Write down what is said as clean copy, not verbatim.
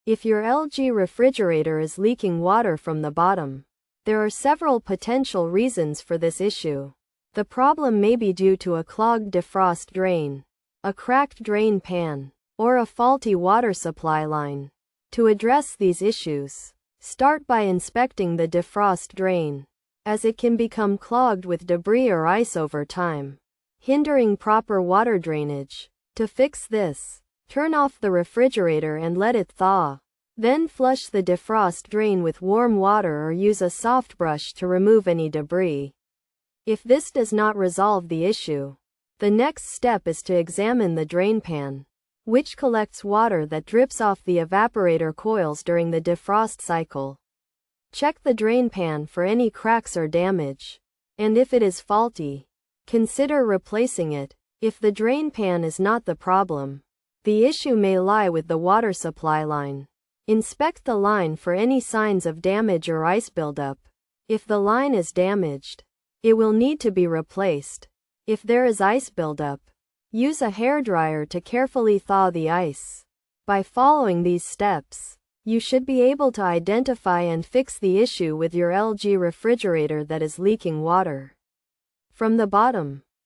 If your LG refrigerator is leaking water from the bottom, there are several potential reasons for this issue. The problem may be due to a clogged defrost drain, a cracked drain pan, or a faulty water supply line. To address these issues, start by inspecting the defrost drain, as it can become clogged with debris or ice over time, hindering proper water drainage. To fix this, turn off the refrigerator and let it thaw. Then flush the defrost drain with warm water or use a soft brush to remove any debris. If this does not resolve the issue, the next step is to examine the drain pan, which collects water that drips off the evaporator coils during the defrost cycle. Check the drain pan for any cracks or damage, and if it is faulty, consider replacing it. If the drain pan is not the problem, the issue may lie with the water supply line. Inspect the line for any signs of damage or ice buildup. If the line is damaged, it will need to be replaced. If there is ice buildup, use a hairdryer to carefully thaw the ice. By following these steps, you should be able to identify and fix the issue with your LG refrigerator that is leaking water from the bottom.